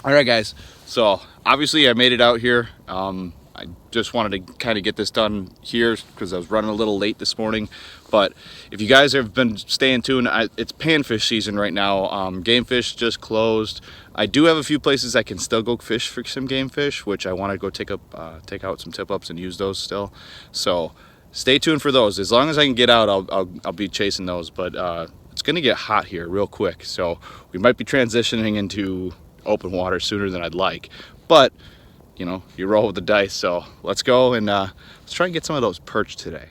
All right, guys. So obviously I made it out here. I just wanted to kind of get this done here because I was running a little late this morning. But if you guys have been staying tuned, it's panfish season right now. Game fish just closed. I do have a few places I can still go fish for some game fish, which I want to go take out some tip ups and use those still. So stay tuned for those. As long as I can get out, I'll be chasing those. But it's gonna get hot here real quick, so we might be transitioning into open water sooner than I'd like, but you know, you roll with the dice. So let's go and let's try and get some of those perch today.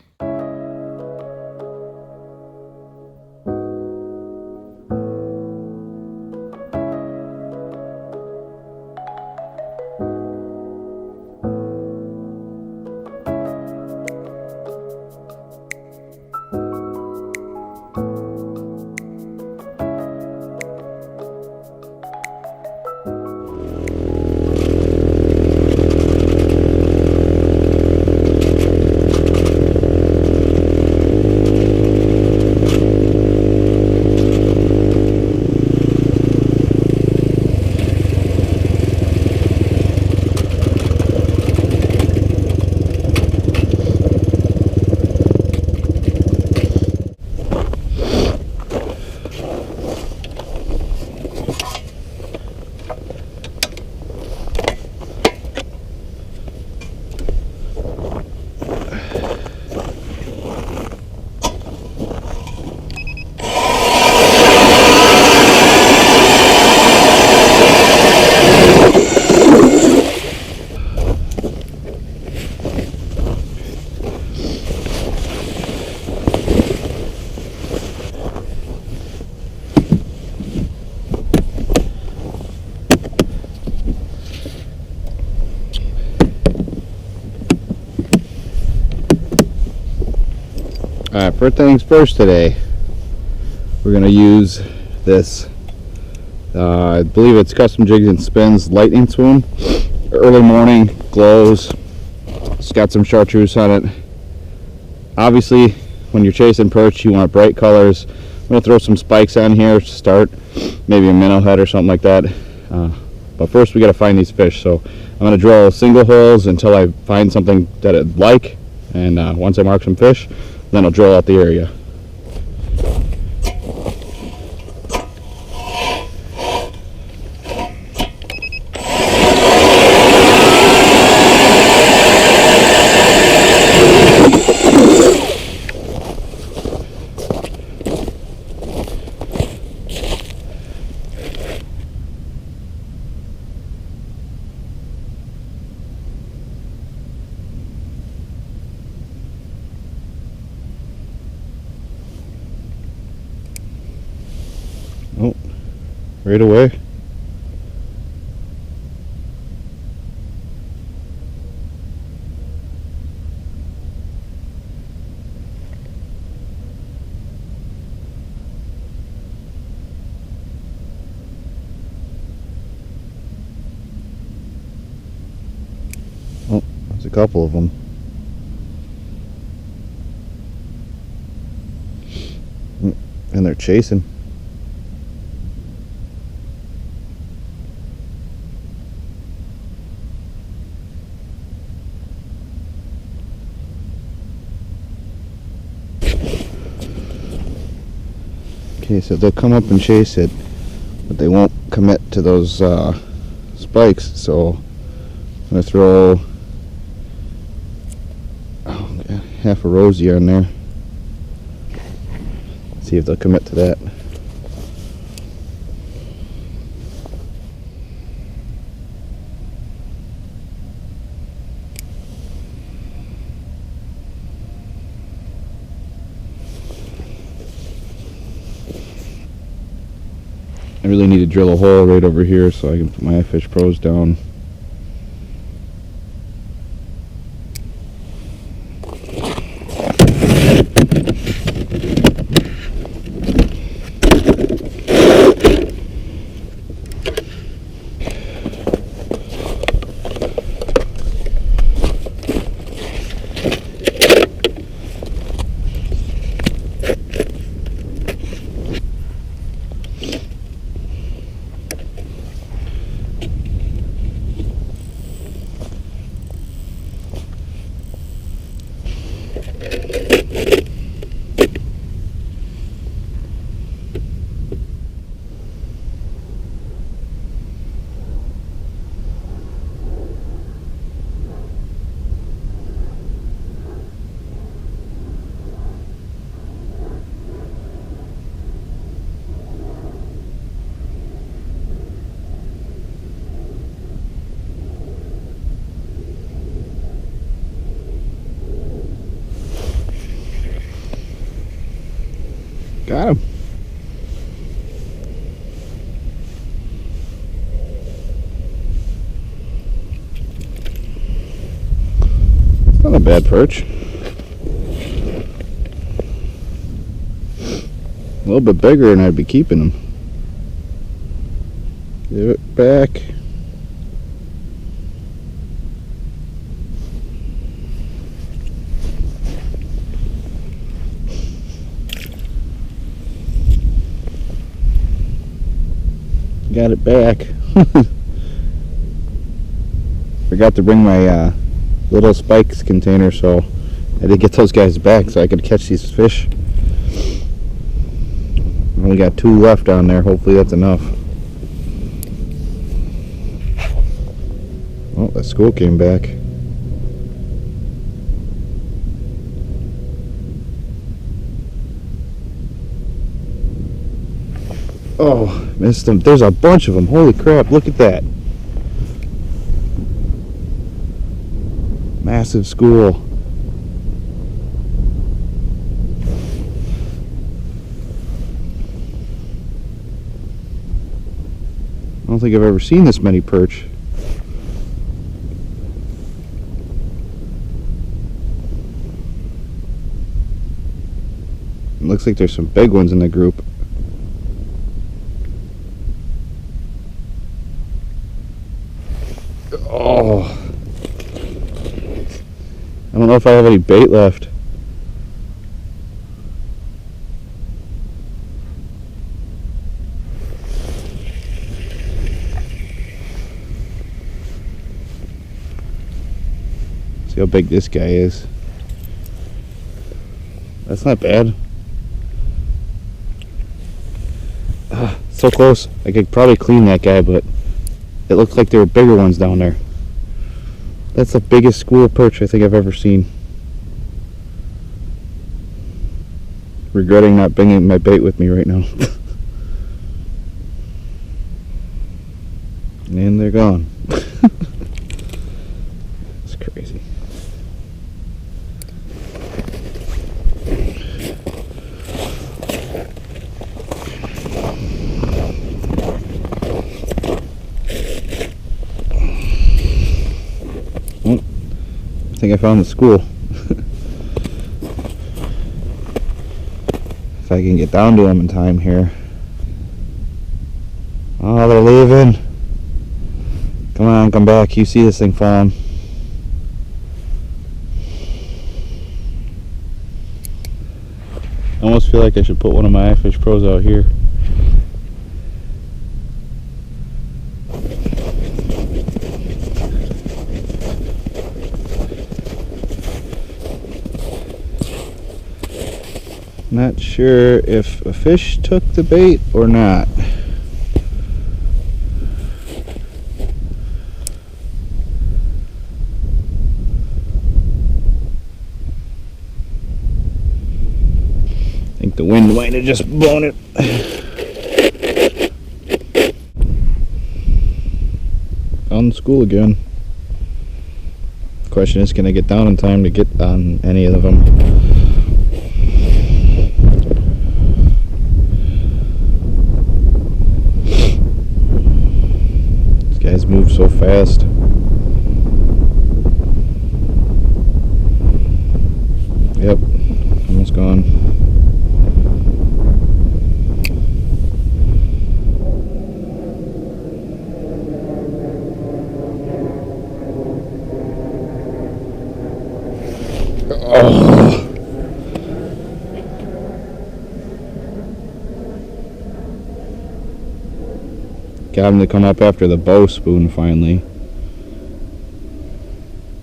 Alright, first things first today, we're going to use this, I believe it's Custom Jigs and Spins lightning spoon. Early morning, glows, it's got some chartreuse on it. Obviously, when you're chasing perch, you want bright colors. I'm going to throw some spikes on here to start, maybe a minnow head or something like that. But first we got to find these fish, so I'm going to drill single holes until I find something that I'd like, and once I mark some fish, then I'll drill out the area. Oh, right away. Oh, there's a couple of them. And they're chasing. Okay, so they'll come up and chase it, but they won't commit to those spikes, so I'm going to throw half a rosy on there. See if they'll commit to that. I really need to drill a hole right over here so I can put my Fish Pros down. Got him. Not a bad perch. A little bit bigger and I'd be keeping him. Give it back. Got it back. Forgot to bring my little spikes container, so I had to get those guys back so I could catch these fish. Only got 2 left on there. Hopefully that's enough. Oh, that school came back. Oh, missed them. There's a bunch of them. Holy crap, look at that. Massive school. I don't think I've ever seen this many perch. It looks like there's some big ones in the group. Oh, I don't know if I have any bait left. See how big this guy is. That's not bad. So close. I could probably clean that guy, but it looked like there were bigger ones down there. That's the biggest school of perch I think I've ever seen. Regretting not bringing my bait with me right now. And they're gone. It's crazy. I think I found the school. If I can get down to them in time here. Oh, they're leaving. Come on, come back. You see this thing falling. I almost feel like I should put one of my iFish Pros out here. Not sure if a fish took the bait or not. I think the wind might have just blown it. On the school again. Question is, can I get down in time to get on any of them? Guys move so fast. Yep, almost gone. Oh. Got him to come up after the bow spoon finally.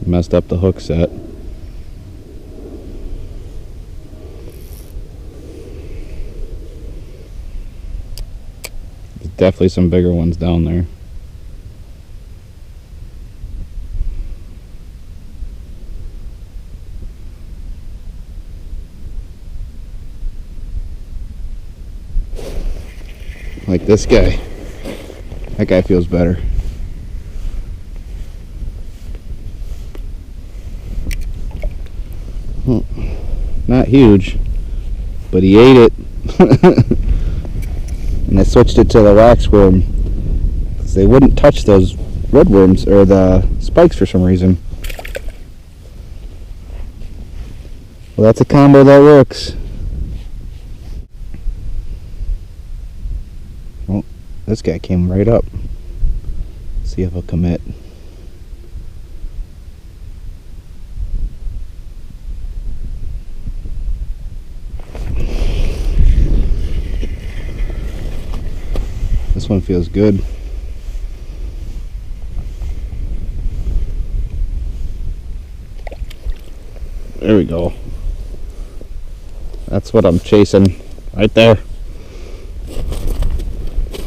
Messed up the hook set. There's definitely some bigger ones down there. Like this guy. That guy feels better. Not huge, but he ate it. And I switched it to the waxworm because they wouldn't touch those red worms or the spikes for some reason. Well, that's a combo that works. Oh, this guy came right up. See if he'll commit. This one feels good. There we go. That's what I'm chasing right there.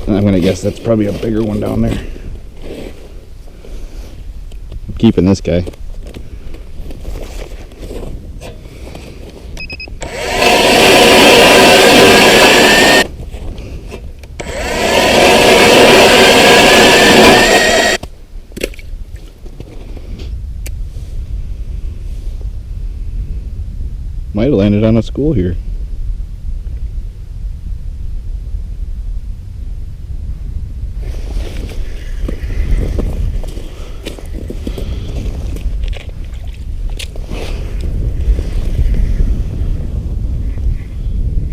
And I'm gonna guess that's probably a bigger one down there. I'm keeping this guy. Might have landed on a school here.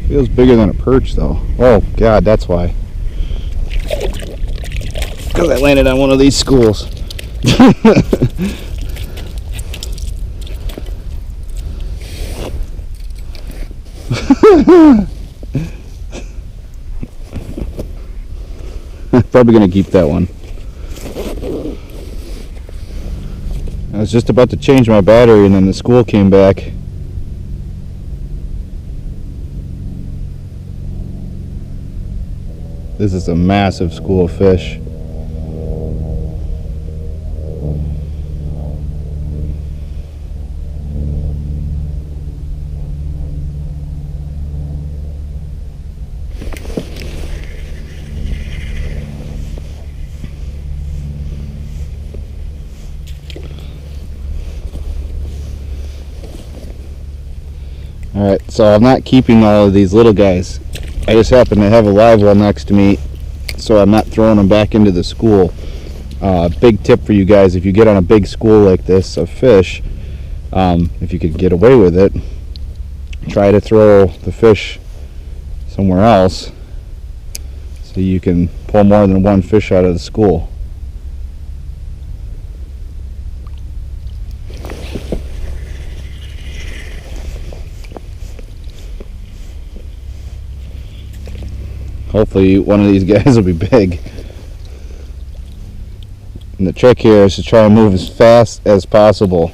Feels bigger than a perch though. Oh God, that's why. Because I landed on one of these schools. Probably gonna keep that one. I was just about to change my battery and then the school came back. This is a massive school of fish. Alright, so I'm not keeping all of these little guys. I just happen to have a live well next to me, so I'm not throwing them back into the school. Big tip for you guys, if you get on a big school like this of fish, if you could get away with it, try to throw the fish somewhere else so you can pull more than one fish out of the school. Hopefully one of these guys will be big. And the trick here is to try and move as fast as possible.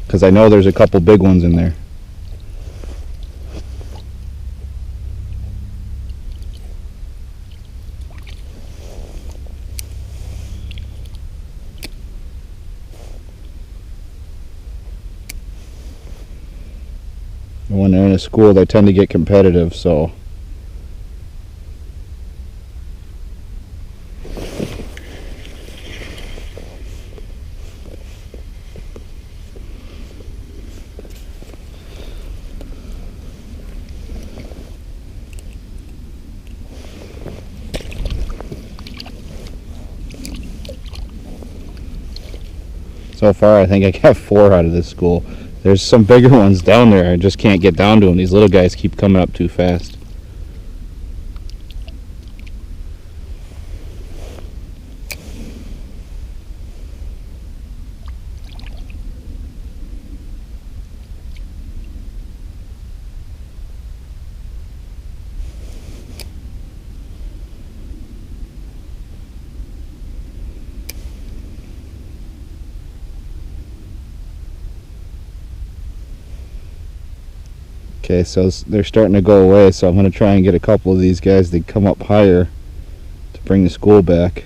Because I know there's a couple big ones in there. And when they're in a school, they tend to get competitive, so so far I think I got 4 out of this school. There's some bigger ones down there. I just can't get down to them. These little guys keep coming up too fast. Okay, so they're starting to go away, so I'm going to try and get a couple of these guys to come up higher to bring the school back.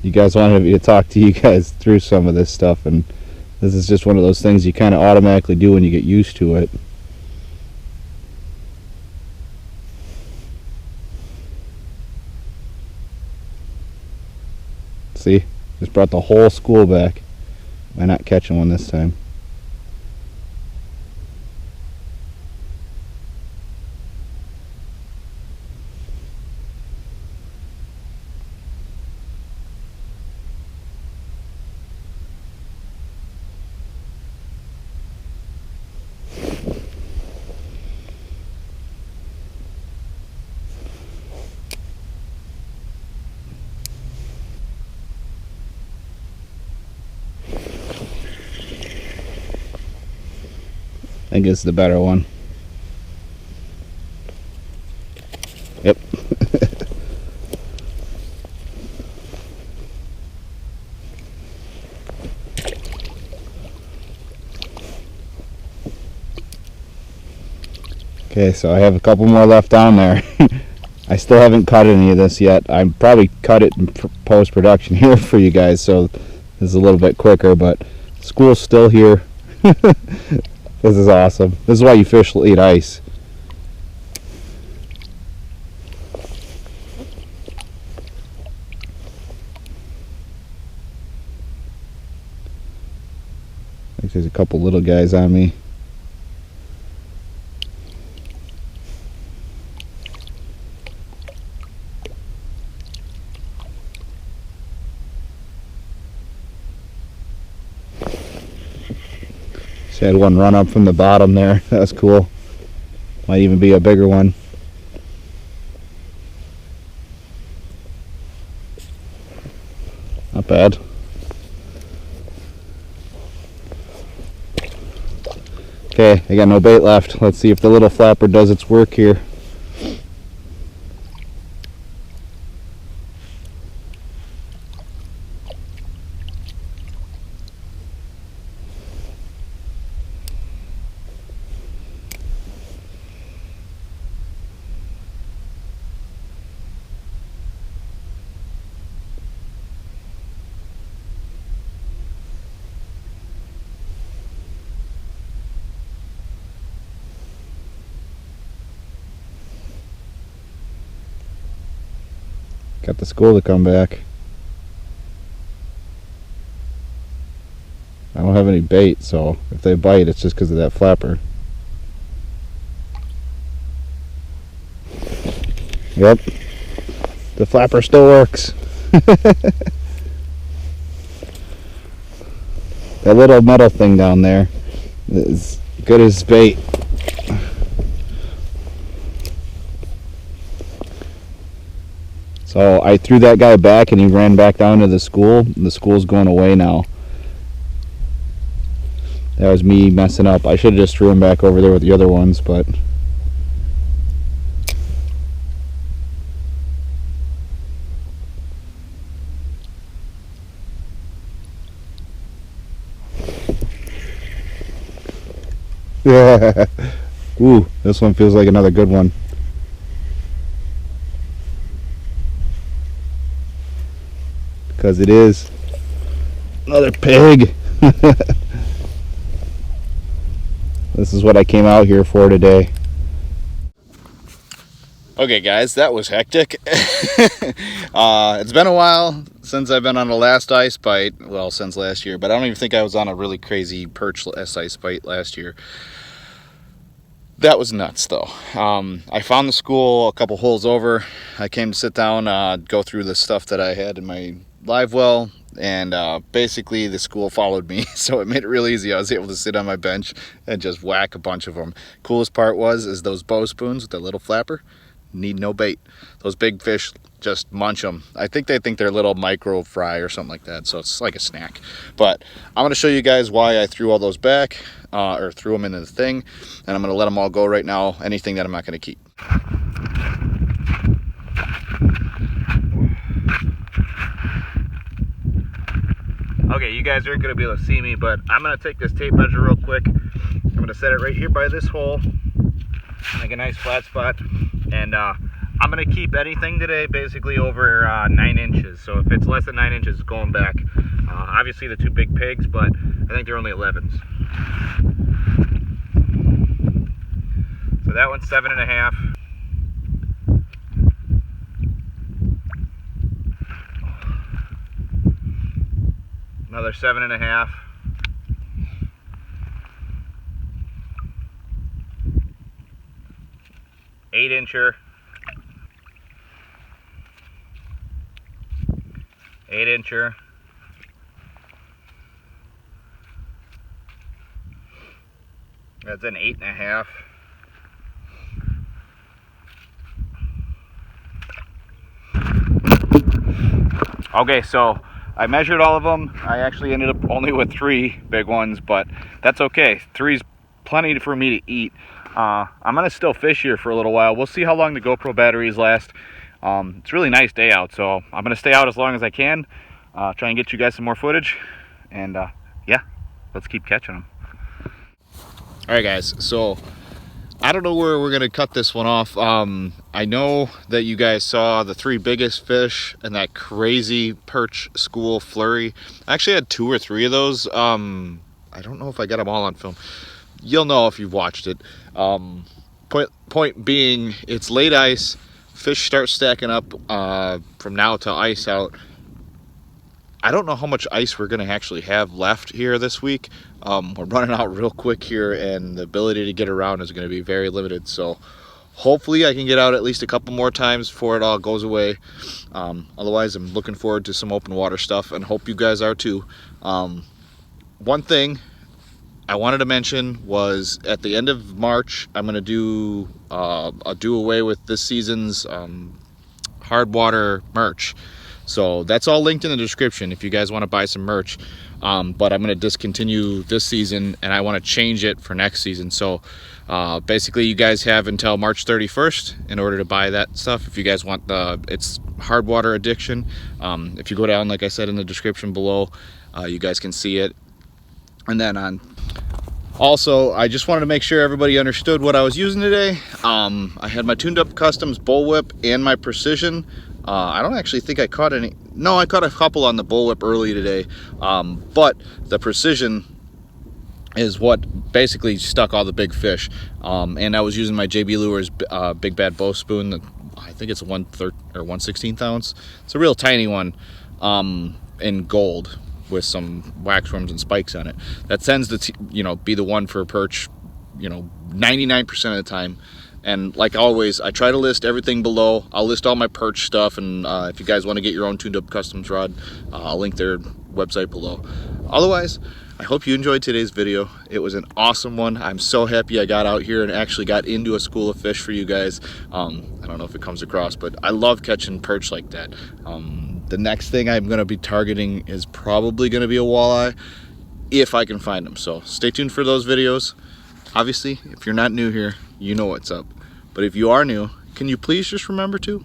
You guys wanted me to talk to you guys through some of this stuff, and this is just one of those things you kind of automatically do when you get used to it. See? Just brought the whole school back. Am I not catching one this time? I think it's the better one. Yep. Okay, so I have a couple more left down there. I still haven't cut any of this yet. I probably cut it in post-production here for you guys, so this is a little bit quicker, but school's still here. This is awesome. This is why you fish will eat ice. I think there's a couple little guys on me. Just had one run up from the bottom there. That was cool. Might even be a bigger one. Not bad. Okay, I got no bait left. Let's see if the little flapper does its work here. Got the school to come back. I don't have any bait, so if they bite, it's just because of that flapper. Yep, the flapper still works. That little metal thing down there is good as bait. So I threw that guy back and he ran back down to the school. The school's going away now. That was me messing up. I should have just threw him back over there with the other ones, but yeah. Ooh, this one feels like another good one. Because it is another pig. This is what I came out here for today. Okay guys, that was hectic. It's been a while since I've been on a last ice bite. Well, since last year, but I don't even think I was on a really crazy perch ice bite last year. That was nuts though. I found the school a couple holes over. I came to sit down, go through the stuff that I had in my live well, and basically the school followed me, so it made it real easy. I was able to sit on my bench and just whack a bunch of them. Coolest part is those bow spoons with the little flapper need no bait. Those big fish just munch them. I think they think they're little micro fry or something like that, so it's like a snack. But I'm going to show you guys why I threw all those back, or threw them into the thing, and I'm going to let them all go right now. Anything that I'm not going to keep. Okay, you guys aren't going to be able to see me, but I'm going to take this tape measure real quick. I'm going to set it right here by this hole, make a nice flat spot, and I'm going to keep anything today basically over 9 inches. So if it's less than 9 inches, it's going back. Obviously the two big pigs, but I think they're only 11s. So that one's 7.5. Another 7.5. 8-incher, 8-incher, that's an 8.5. Okay, so I measured all of them. I actually ended up only with 3 big ones, but that's okay. 3's plenty for me to eat. I'm gonna still fish here for a little while. We'll see how long the GoPro batteries last. It's a really nice day out, so I'm gonna stay out as long as I can. Try and get you guys some more footage, and yeah, let's keep catching them. All right, guys. So I don't know where we're gonna cut this one off. I know that you guys saw the 3 biggest fish and that crazy perch school flurry. I actually had 2 or 3 of those. I don't know if I got them all on film. You'll know if you've watched it. Point being, it's late ice. Fish start stacking up from now to ice out. I don't know how much ice we're going to actually have left here this week. We're running out real quick here, and the ability to get around is going to be very limited. So hopefully I can get out at least a couple more times before it all goes away. Otherwise, I'm looking forward to some open water stuff, and hope you guys are too. One thing I wanted to mention was at the end of March, I'm going to do a do away with this season's hard water merch. So that's all linked in the description if you guys want to buy some merch. But I'm going to discontinue this season, and I want to change it for next season. So basically, you guys have until March 31st in order to buy that stuff. If you guys want it's hard water addiction. If you go down, like I said in the description below, you guys can see it. And then also, I just wanted to make sure everybody understood what I was using today. I had my tuned up customs bullwhip and my precision. I don't actually think I caught any. No, I caught a couple on the bullwhip early today. But the precision is what basically stuck all the big fish. And I was using my JB Lures Big Bad Bow Spoon. I think it's a 1/3 or 1/16 ounce. It's a real tiny one in gold, with some wax worms and spikes on it. That tends to be the one for perch 99% of the time. And like always, I try to list everything below. I'll list all my perch stuff, and if you guys want to get your own tuned up customs rod, I'll link their website below. Otherwise, I hope you enjoyed today's video. It was an awesome one. I'm so happy I got out here and actually got into a school of fish for you guys. I don't know if it comes across, but I love catching perch like that. The next thing I'm going to be targeting is probably going to be a walleye, if I can find them. So stay tuned for those videos. Obviously, if you're not new here, you know what's up. But if you are new, can you please just remember to